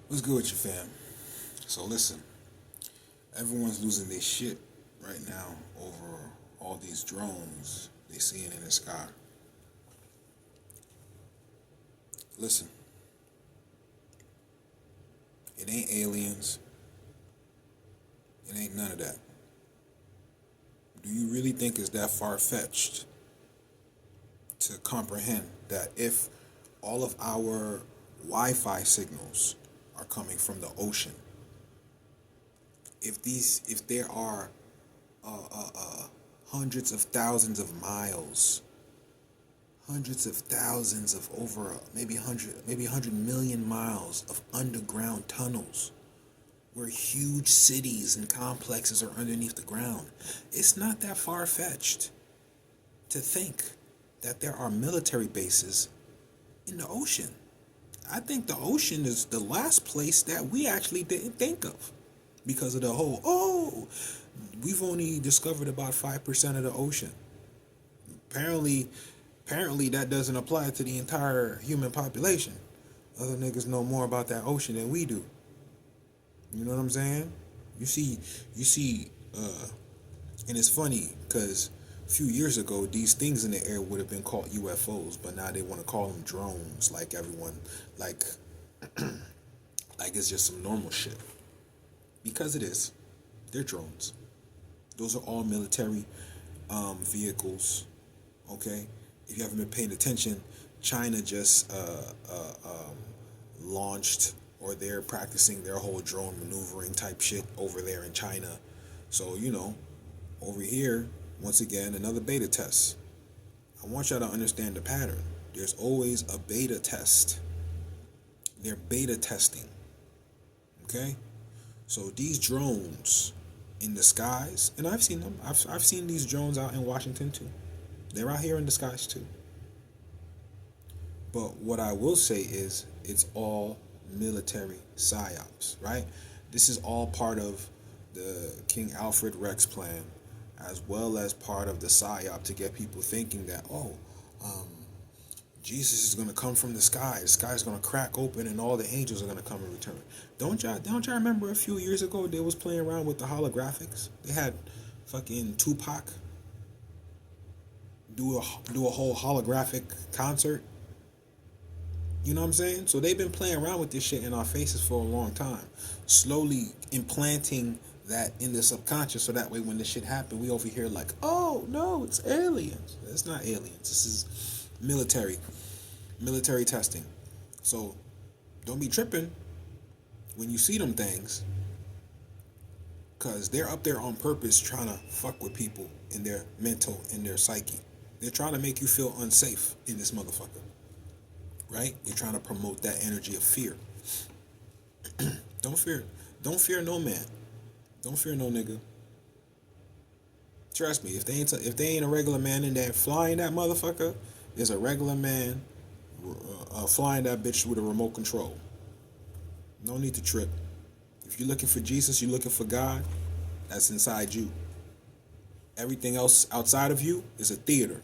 What's good with you, fam? So listen, everyone's losing their shit right now over all these drones they seeing in the sky. Listen, it ain't aliens. It ain't none of that. Do you really think it's that far fetched to comprehend that if all of our Wi-Fi signals are coming from the ocean, if there are hundreds of thousands of miles, hundreds of thousands of over maybe 100 million miles of underground tunnels where huge cities and complexes are underneath the ground. It's not that far-fetched to think that there are military bases in the ocean. I think the ocean is the last place that we actually didn't think of because of the whole, we've only discovered about 5% of the ocean. Apparently, apparently that doesn't apply to the entire human population. Other niggas know more about that ocean than we do. You know what I'm saying? And it's funny because a few years ago, these things in the air would have been called UFOs, but now they want to call them drones, like everyone, like, like it's just some normal shit. Because it is, they're drones. Those are all military vehicles. Okay, if you haven't been paying attention, China just launched, or they're practicing their whole drone maneuvering type shit over there in China. So, over here, once again, another beta test. I want y'all to understand the pattern. There's always a beta test. They're beta testing. Okay? So these drones in the skies, and I've seen them. I've seen these drones out in Washington too. They're out here in the skies too. But what I will say is it's all military psyops, right? This is all part of the King Alfred Rex plan, as well as part of the psyop to get people thinking that, Jesus is going to come from the sky. The sky is going to crack open and all the angels are going to come in return. Don't y'all remember a few years ago they was playing around with the holographics? They had fucking Tupac do a whole holographic concert. You know what I'm saying? So they've been playing around with this shit in our faces for a long time, slowly implanting that in the subconscious, so that way when this shit happen, we over here like, oh no, it's aliens. It's not aliens. This is military testing. So don't be tripping when you see them things, cause they're up there on purpose trying to fuck with people in their mental, in their psyche. They're trying to make you feel unsafe in this motherfucker. Right? They're trying to promote that energy of fear. Don't fear. Don't fear no man. Don't fear no nigga. Trust me, if they ain't a regular man in there flying that motherfucker, there's a regular man flying that bitch with a remote control. No need to trip. If you're looking for Jesus, you're looking for God, that's inside you. Everything else outside of you is a theater.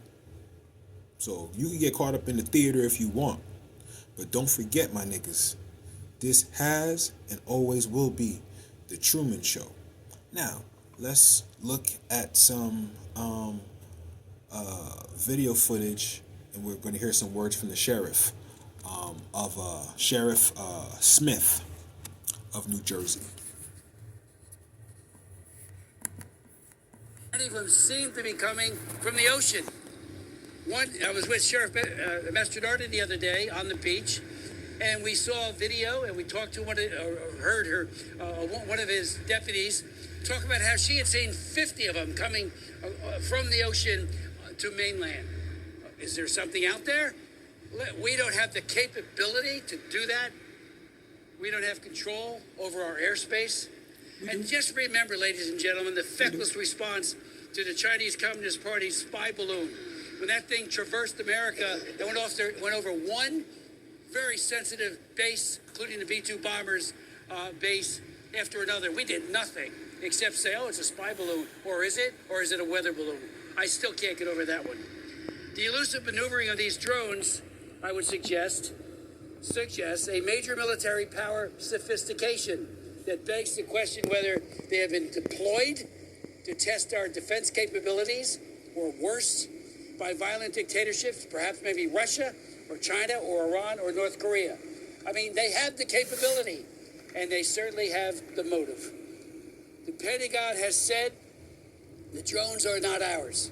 So you can get caught up in the theater if you want. But don't forget, my niggas, this has and always will be the Truman Show. Now, let's look at some video footage, and we're going to hear some words from the sheriff, of Sheriff Smith of New Jersey. Many of them seem to be coming from the ocean. One, I was with Sheriff Mastrodarte the other day on the beach, and we saw a video, and we talked to heard her, one of his deputies talk about how she had seen 50 of them coming from the ocean to mainland. Is there something out there? We don't have the capability to do that. We don't have control over our airspace. And just remember, ladies and gentlemen, the feckless response to the Chinese Communist Party's spy balloon. When that thing traversed America, it went over one very sensitive base, including the B-2 bombers base, after another. We did nothing except say, oh, it's a spy balloon. Or is it? Or is it a weather balloon? I still can't get over that one. The elusive maneuvering of these drones, I would suggest, suggests a major military power sophistication that begs to question whether they have been deployed to test our defense capabilities, or worse, by violent dictatorships, perhaps maybe Russia or China or Iran or North Korea. I mean, they have the capability, and they certainly have the motive. The Pentagon has said the drones are not ours.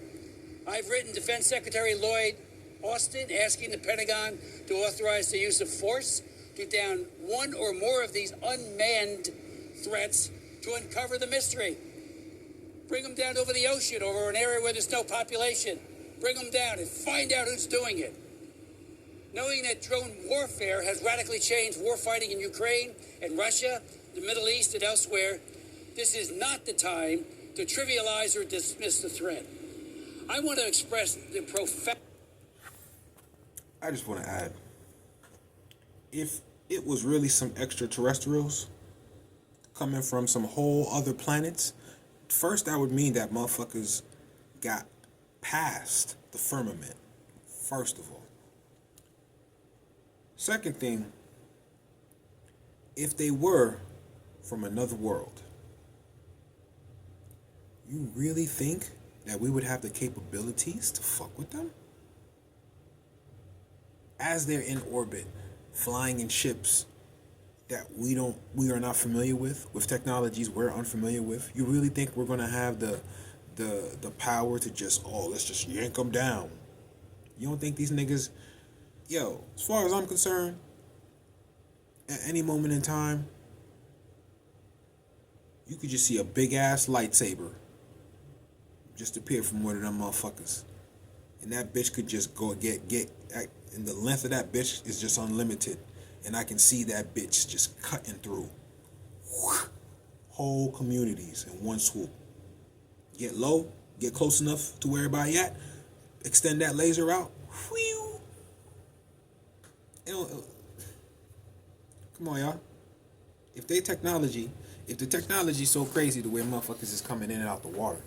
I've written Defense Secretary Lloyd Austin asking the Pentagon to authorize the use of force to down one or more of these unmanned threats to uncover the mystery. Bring them down over the ocean, over an area where there's no population. Bring them down and find out who's doing it. Knowing that drone warfare has radically changed warfighting in Ukraine and Russia, the Middle East, and elsewhere, this is not the time to trivialize or dismiss the threat. I want to express the profound... I just want to add, if it was really some extraterrestrials coming from some whole other planets, first that would mean that motherfuckers got past the firmament, first of all. Second thing, if they were from another world, you really think that we would have the capabilities to fuck with them? As they're in orbit, flying in ships that we are not familiar with technologies we're unfamiliar with, you really think we're gonna have the power to just, let's just yank them down? You don't think these niggas, as far as I'm concerned, at any moment in time, you could just see a big ass lightsaber just appear from one of them motherfuckers, and that bitch could just go get, and the length of that bitch is just unlimited, and I can see that bitch just cutting through whole communities in one swoop. Get low, get close enough to where everybody at, extend that laser out, whew. Come on, y'all. If the technology's so crazy the way motherfuckers is coming in and out the water,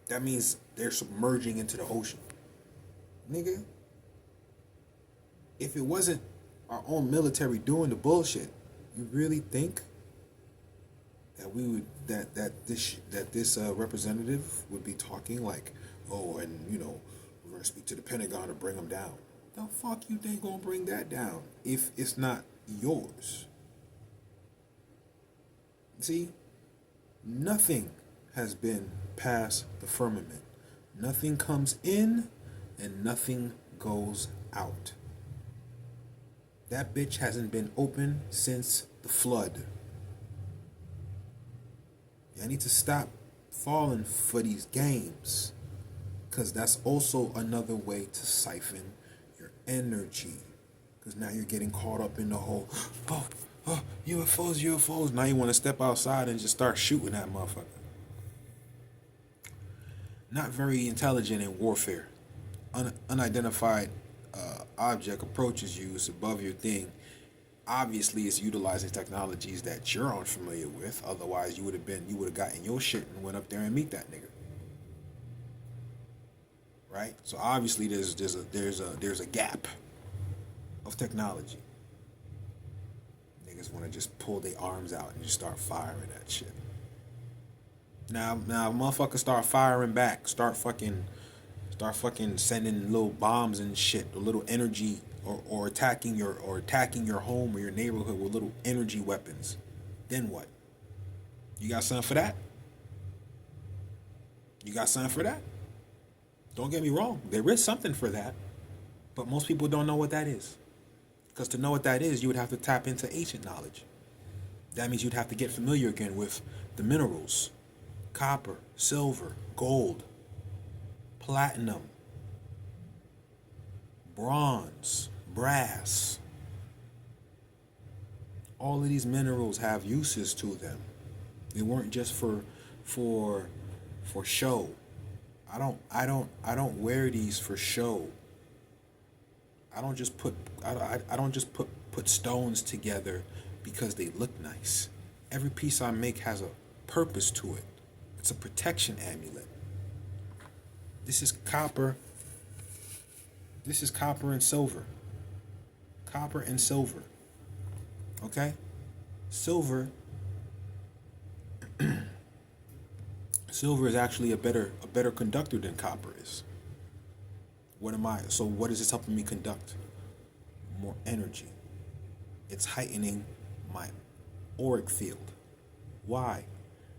that means they're submerging into the ocean. Nigga, if it wasn't our own military doing the bullshit, you really think that we would that this representative would be talking like, we're gonna speak to the Pentagon to bring them down? The fuck you think gonna bring that down if it's not yours? See, nothing has been past the firmament. Nothing comes in and nothing goes out. That bitch hasn't been open since the flood. I need to stop falling for these games, because that's also another way to siphon your energy. Because now you're getting caught up in the whole, UFOs. Now you want to step outside and just start shooting that motherfucker. Not very intelligent in warfare. Unidentified object approaches you, it's above your thing. Obviously, it's utilizing technologies that you're unfamiliar with. Otherwise, you would have gotten your shit and went up there and meet that nigga. Right? So obviously, there's a gap of technology. Niggas want to just pull their arms out and just start firing that shit. Now, motherfuckers start firing back. Start fucking sending little bombs and shit, or little energy, or attacking your home or your neighborhood with little energy weapons. Then what? You got something for that? Don't get me wrong. There is something for that, but most people don't know what that is. Because to know what that is, you would have to tap into ancient knowledge. That means you'd have to get familiar again with the minerals: copper, silver, gold, platinum, bronze, brass. All of these minerals have uses to them. They weren't just for show. I don't wear these for show. I don't just put stones together because they look nice. Every piece I make has a purpose to it. It's a protection amulet. This is copper and silver. Copper and silver. Okay? Silver silver is actually a better conductor than copper is. What is this helping me conduct? More energy. It's heightening my auric field. Why?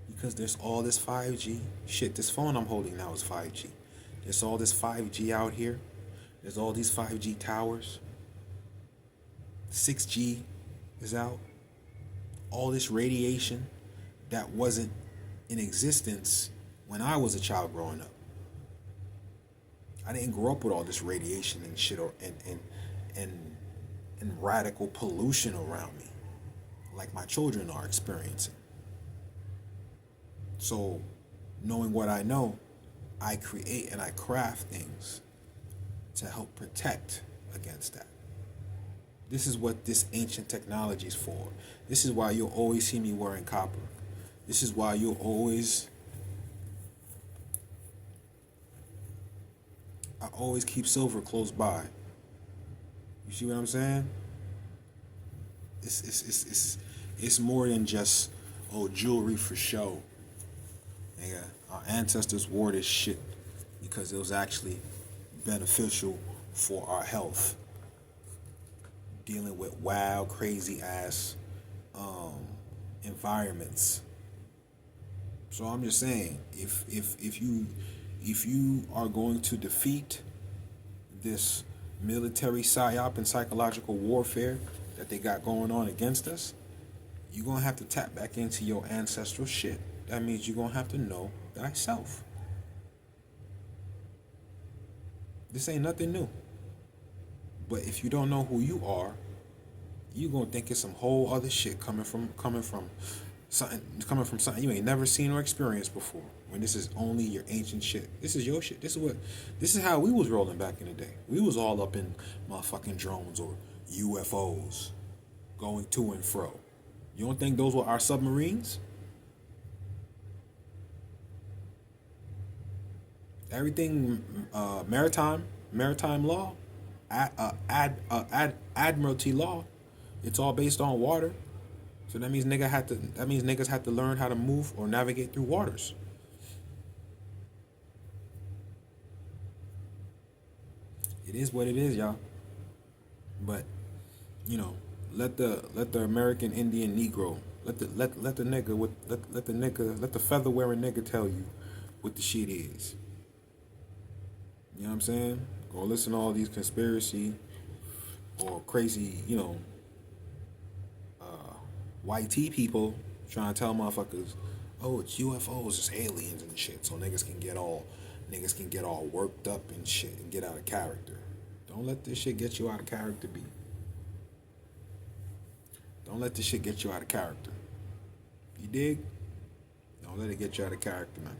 Because there's all this 5G. Shit, this phone I'm holding now is 5G. There's all this 5G out here. There's all these 5G towers. 6G is out. All this radiation that wasn't in existence when I was a child growing up. I didn't grow up with all this radiation and shit and radical pollution around me like my children are experiencing. So, knowing what I know, I create and I craft things to help protect against that. This is what this ancient technology is for. This is why you'll always see me wearing copper. This is why I always keep silver close by. You see what I'm saying? It's more than just jewelry for show. Nigga, our ancestors wore this shit because it was actually beneficial for our health. Dealing with wild, crazy ass environments. So I'm just saying, if you are going to defeat this military psyop and psychological warfare that they got going on against us, you're gonna have to tap back into your ancestral shit. That means you're gonna have to know thyself. This ain't nothing new. But if you don't know who you are, you're gonna think it's some whole other shit coming from something you ain't never seen or experienced before. When this is only your ancient shit. This is your shit. This is how we was rolling back in the day. We was all up in motherfucking drones or UFOs going to and fro. You don't think those were our submarines? Everything maritime law, admiralty law, it's all based on water. So that means niggas had to learn how to move or navigate through waters. It is what it is, y'all. But let the American Indian Negro, let the feather wearing nigga tell you what the shit is. You know what I'm saying? Go listen to all these conspiracy or crazy, white tea people trying to tell motherfuckers, oh, it's UFOs, it's aliens and shit, so niggas can get all worked up and shit and get out of character. Don't let this shit get you out of character, B. Don't let this shit get you out of character. You dig? Don't let it get you out of character, man.